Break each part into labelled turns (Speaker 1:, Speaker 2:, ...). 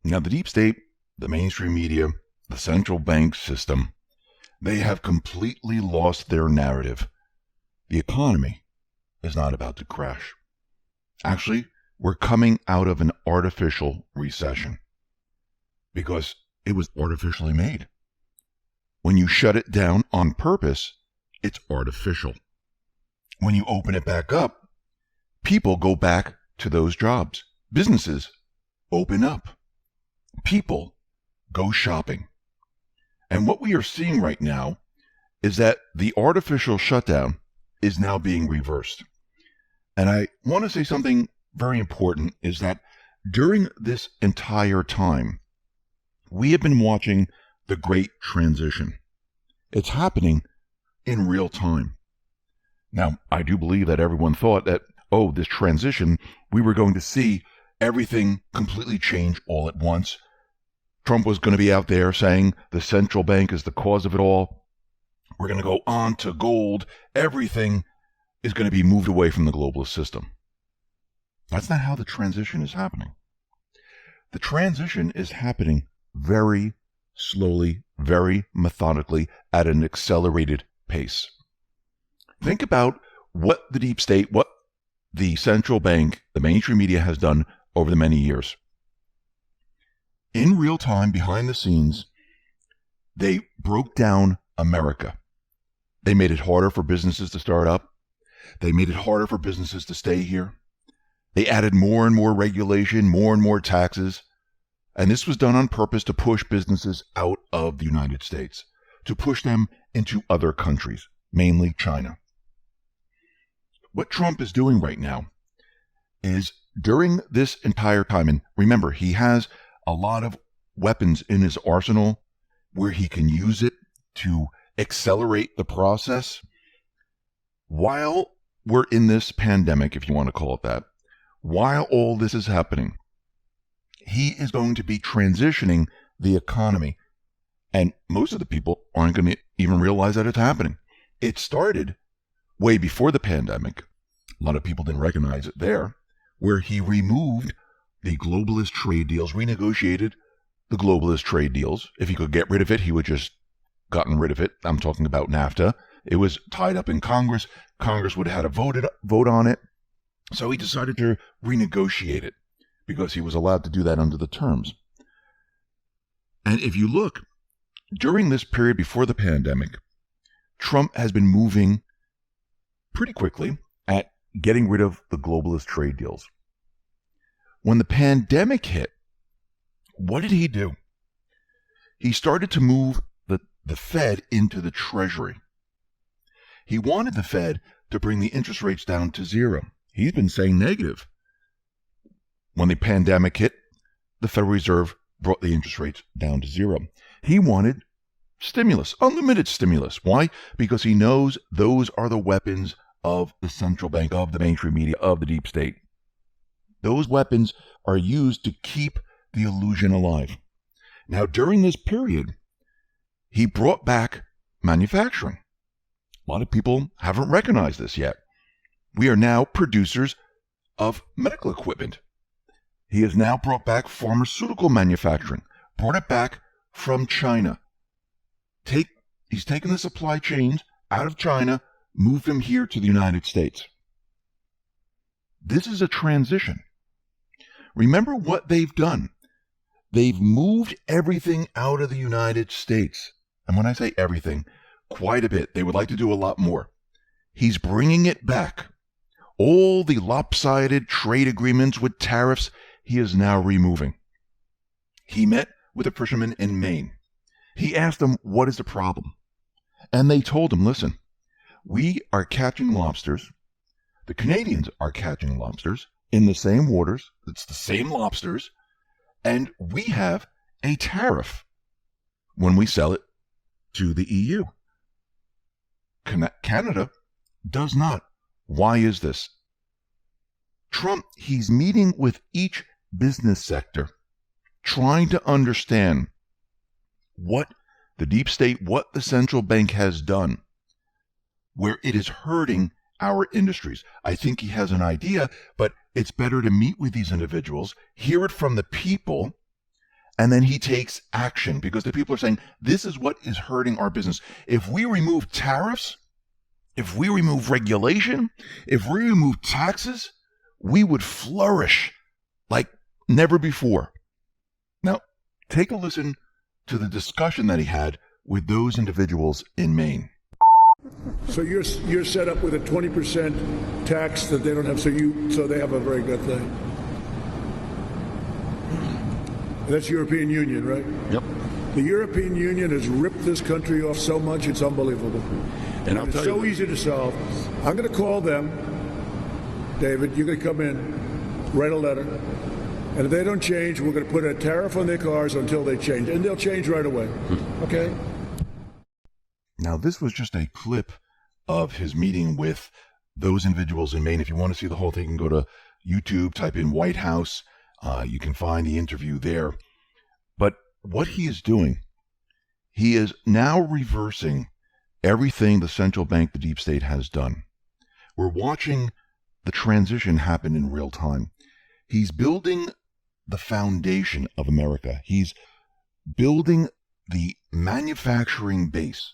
Speaker 1: Now, the deep state, the mainstream media, the central bank system, they have completely lost their narrative. The economy is not about to crash. Actually, we're coming out of an artificial recession because it was artificially made. When you shut it down on purpose, it's artificial. When you open it back up, people go back to those jobs. Businesses open up. People go shopping. And what we are seeing right now is that the artificial shutdown is now being reversed. And I want to say something very important is that during this entire time, we have been watching the Great Transition. It's happening in real time. Now, I do believe that everyone thought that, this transition, we were going to see everything completely change all at once. Trump was going to be out there saying the central bank is the cause of it all. We're going to go on to gold. Everything is going to be moved away from the globalist system. That's not how the transition is happening. The transition is happening very slowly, very methodically, at an accelerated pace. Think about what the deep state, what the central bank, the mainstream media has done over the many years. In real time, behind the scenes, they broke down America. They made it harder for businesses to start up. They made it harder for businesses to stay here. They added more and more regulation, more and more taxes. And this was done on purpose to push businesses out of the United States, to push them into other countries, mainly China. What Trump is doing right now is during this entire time, and remember, he has a lot of weapons in his arsenal where he can use it to accelerate the process. While we're in this pandemic, if you want to call it that, while all this is happening, he is going to be transitioning the economy. And most of the people aren't going to even realize that it's happening. It started way before the pandemic. A lot of people didn't recognize it there, where he removed the globalist trade deals, renegotiated the globalist trade deals. If he could get rid of it, he would just gotten rid of it. I'm talking about NAFTA. It was tied up in Congress. Congress would have had a vote on it. So he decided to renegotiate it because he was allowed to do that under the terms. And if you look, during this period before the pandemic, Trump has been moving pretty quickly at getting rid of the globalist trade deals. When the pandemic hit, what did he do? He started to move the Fed into the Treasury. He wanted the Fed to bring the interest rates down to zero. He's been saying negative. When the pandemic hit, the Federal Reserve brought the interest rates down to zero. He wanted stimulus, unlimited stimulus. Why? Because he knows those are the weapons of the central bank, of the mainstream media, of the deep state. Those weapons are used to keep the illusion alive. Now, during this period, he brought back manufacturing. A lot of people haven't recognized this yet. We are now producers of medical equipment. He has now brought back pharmaceutical manufacturing, brought it back from China. He's taken the supply chains out of China, moved them here to the United States. This is a transition. Remember what they've done. They've moved everything out of the United States. And when I say everything, quite a bit. They would like to do a lot more. He's bringing it back. All the lopsided trade agreements with tariffs, he is now removing. He met with a fisherman in Maine. He asked them, what is the problem? And they told him, listen, we are catching lobsters. The Canadians are catching lobsters in the same waters. It's the same lobsters. And we have a tariff when we sell it to the EU. Canada does not. Why is this? Trump, he's meeting with each business sector, trying to understand what the deep state, what the central bank has done, where it is hurting our industries. I think he has an idea, but it's better to meet with these individuals, hear it from the people, and then he takes action because the people are saying, this is what is hurting our business. If we remove tariffs, if we remove regulation, if we remove taxes, we would flourish like never before. Now, take a listen to the discussion that he had with those individuals in Maine.
Speaker 2: So you're set up with a 20% tax that they don't have, so they have a very good thing. That's European Union, right?
Speaker 1: Yep.
Speaker 2: The European Union has ripped this country off so much, it's unbelievable.
Speaker 1: And
Speaker 2: it's so easy to solve. I'm going to call them, David. You're going to come in, write a letter, and if they don't change, we're going to put a tariff on their cars until they change, and they'll change right away. Okay?
Speaker 1: Now, this was just a clip of his meeting with those individuals in Maine. If you want to see the whole thing, you can go to YouTube, type in White House. You can find the interview there. But what he is doing, he is now reversing everything the central bank, the deep state, has done. We're watching the transition happen in real time. He's building the foundation of America. He's building the manufacturing base.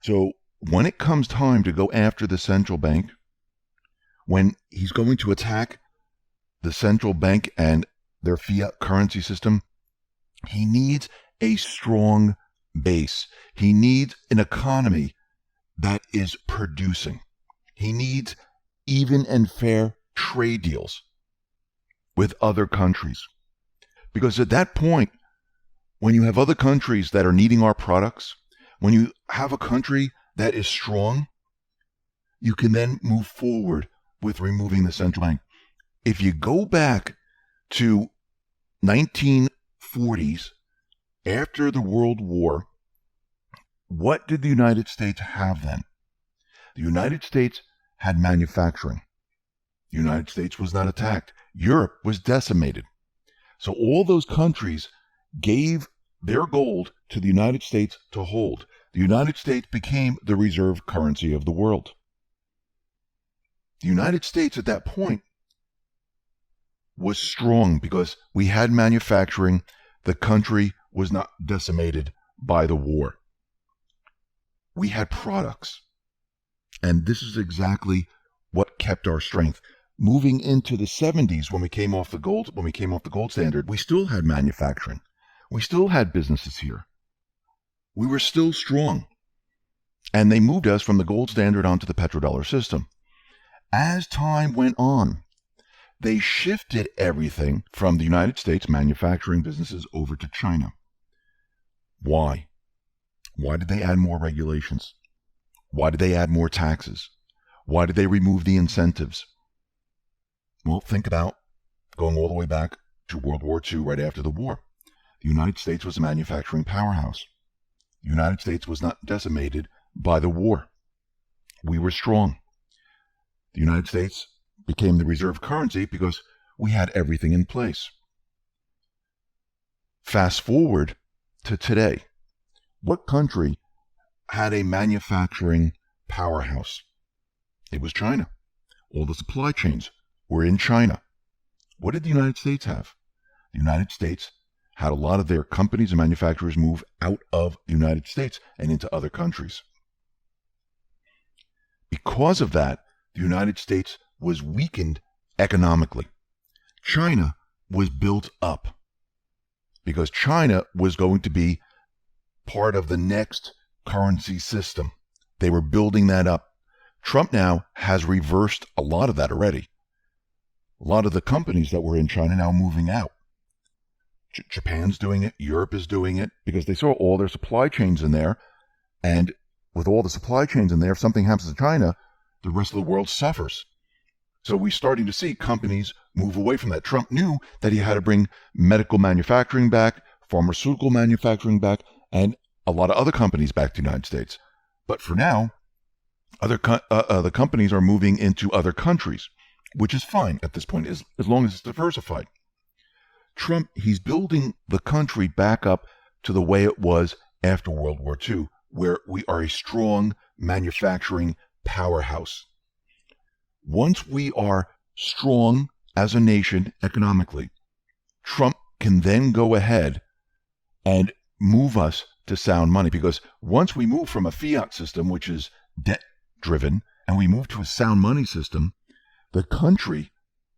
Speaker 1: So when it comes time to go after the central bank, when he's going to attack the central bank and their fiat currency system, he needs a strong base. He needs an economy that is producing. He needs even and fair trade deals with other countries. Because at that point, when you have other countries that are needing our products, when you have a country that is strong, you can then move forward with removing the central bank. If you go back to 1940s, after the World War, what did the United States have then? The United States had manufacturing. The United States was not attacked. Europe was decimated. So all those countries gave their gold to the United States to hold. The United States became the reserve currency of the world. The United States at that point was strong because we had manufacturing. The country was not decimated by the war. We had products. And this is exactly what kept our strength. Moving into the 70s, when we came off the gold standard, we still had manufacturing. We still had businesses here. We were still strong. And they moved us from the gold standard onto the petrodollar system. As time went on, they shifted everything from the United States manufacturing businesses over to China. Why? Why did they add more regulations? Why did they add more taxes? Why did they remove the incentives? Well, think about going all the way back to World War II, right after the war. The United States was a manufacturing powerhouse. The United States was not decimated by the war. We were strong. The United States became the reserve currency because we had everything in place. Fast forward to today. What country had a manufacturing powerhouse? It was China. All the supply chains were in China. What did the United States have? The United States had a lot of their companies and manufacturers move out of the United States and into other countries. Because of that, the United States was weakened economically. China was built up because China was going to be part of the next currency system. They were building that up. Trump now has reversed a lot of that already. A lot of the companies that were in China now moving out. Japan's doing it. Europe is doing it because they saw all their supply chains in there. And with all the supply chains in there, if something happens to China, the rest of the world suffers. So we're starting to see companies move away from that. Trump knew that he had to bring medical manufacturing back, pharmaceutical manufacturing back, and a lot of other companies back to the United States. But for now, the companies are moving into other countries, which is fine at this point, as long as it's diversified. Trump, he's building the country back up to the way it was after World War II, where we are a strong manufacturing powerhouse. Once we are strong as a nation economically, Trump can then go ahead and move us to sound money. Because once we move from a fiat system, which is debt driven, and we move to a sound money system, the country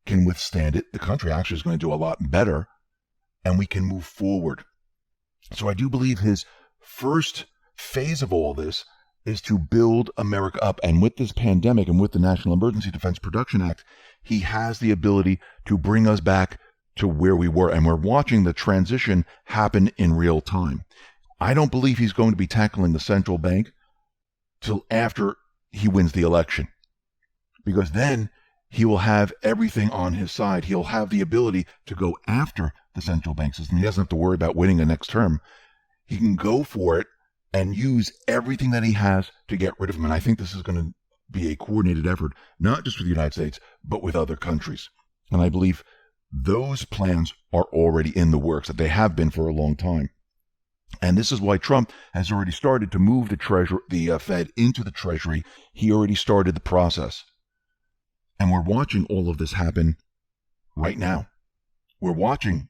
Speaker 1: can withstand it. The country actually is going to do a lot better, and we can move forward. So I do believe his first phase of all this is to build America up. And with this pandemic and with the National Emergency Defense Production Act, he has the ability to bring us back to where we were. And we're watching the transition happen in real time. I don't believe he's going to be tackling the central bank till after he wins the election, because then he will have everything on his side. He'll have the ability to go after the central bank system. He doesn't have to worry about winning the next term. He can go for it and use everything that he has to get rid of him. And I think this is going to be a coordinated effort, not just with the United States, but with other countries. And I believe those plans are already in the works, that they have been for a long time. And this is why Trump has already started to move the Fed into the Treasury. He already started the process. And we're watching all of this happen right now. We're watching